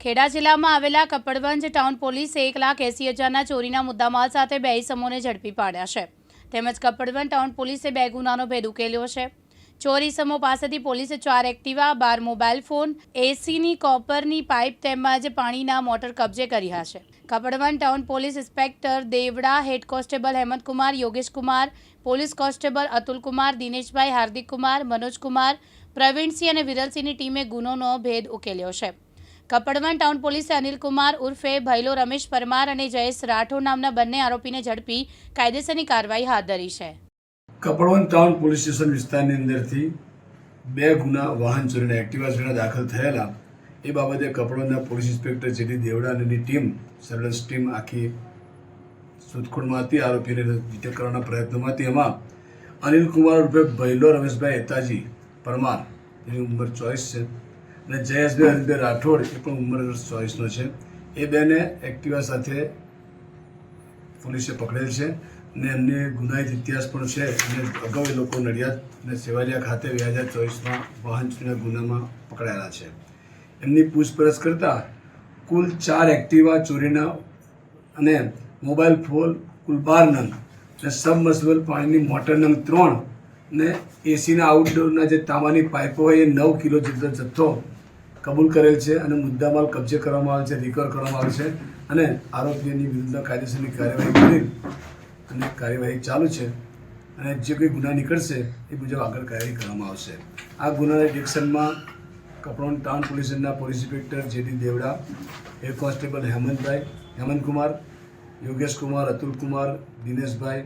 ખેડા જિલ્લામાં આવેલા કપડવંજ ટાઉન પોલીસે 1,80,000ના ચોરીના મુદ્દામાલ સાથે 2 ઇસમોને ઝડપી પાડ્યા છે. તેમજ કપડવંજ ટાઉન પોલીસે 2 ગુનાનો ભેદ ઉકેલ્યો છે. ચોરી ઇસમો પાસેથી પોલીસે 4 એક્ટિવા, 12 મોબાઈલ ફોન, એસીની કોપરની પાઇપ તેમજ પાણીના મોટર કબજે કર્યા છે. Kapadvanj town police inspector Devda, head constable Hemantkumar, Yogeshkumar, police constable Atulkumar, Dineshbhai, Hardikkumar, Manojkumar, Pravinsinh અને વિરલસિંહની ટીમે ગુનોનો ભેદ ઉકેલ્યો છે. કપડવંજ ટાઉન પોલીસે અનિલકુમાર ઉર્ફે ભૈલો રમેશ પરમાર અને જયેશ રાઠોડ નામના બંને આરોપીને ઝડપી કાયદેસરની કાર્યવાહી હાથ ધરી છે. કપડવંજ ટાઉન પોલીસ સ્ટેશન વિસ્તારની અંદરથી 2 ગુના વાહન ચોરીના એક્ટિવા ચોરીના દાખલ થયેલા એ બાબતે કપડવંજના પોલીસ ઇન્સ્પેક્ટર જેડી દેવડા અને એની ટીમ સર્વેલન્સ ટીમ આખી શોધખોળમાં હતી. આરોપીને ડિટેક્ટ કરવાના પ્રયત્નોમાં હતી. એમાં અનિલકુમાર ઉર્ફે ભૈલો રમેશભાઈ એતાજી પરમાર, એની ઉંમર 24 છે, અને જયેશભાઈ હરીશભાઈ રાઠોડ, એ પણ ઉંમર 24નો છે. એ બેને એક્ટિવા સાથે પોલીસે પકડેલ છે અને એમને ગુનાહિત ઇતિહાસ પણ છે. અને અગાઉ એ લોકો નડિયાદ અને સેવાલિયા ખાતે 2024માં વાહન ચોરીના ગુનામાં પકડાયેલા છે. એમની પૂછપરછ કરતાં કુલ 4 એક્ટિવા ચોરીના અને મોબાઈલ ફોન કુલ 12 નંગ અને સબમર્સિબલ પાણીની મોટર નંગ 3 ને એસીના આઉટડોરના જે તાંબાની પાઇપો હોય એ 9 કિલો જેટલો જથ્થો કબૂલ કરેલ છે અને મુદ્દામાલ કબજે કરવામાં આવે છે, રિકવર કરવામાં આવે છે. અને આરોપીઓની વિરુદ્ધ કાયદેસરની કાર્યવાહી કરી અને કાર્યવાહી ચાલુ છે. અને જે કોઈ ગુના નીકળશે એ મુજબ આગળ કાર્યવાહી કરવામાં આવશે. આ ગુનાના ડિટેક્શનમાં કપડવંજ ટાઉન પોલીસના પોલીસ ઇન્સ્પેક્ટર જેડી દેવડા, હેડ કોન્સ્ટેબલ હેમંતકુમાર, યોગેશકુમાર, અતુલકુમાર, દિનેશભાઈ,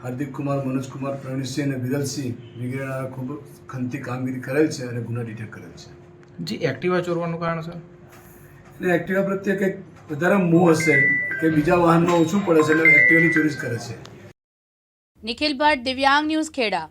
હાર્દિકકુમાર, મનોજકુમાર, પ્રવીણસિંહ અને વિરલસિંહ વગેરેના ખૂબ ખંતી કામગીરી કરેલ છે અને ગુના ડિટેક્ટ કરેલ છે. જી, એક્ટિવા ચોરવાનું કારણ સર? અને એક્ટિવા પ્રત્યે કંઈક વધારે મોહ હશે કે બીજા વાહનમાં ઓછું પડે છે એટલે એક્ટિવાની ચોરી જ કરે છે. નિખિલ ભટ્ટ, દિવ્યાંગ ન્યૂઝ, ખેડા.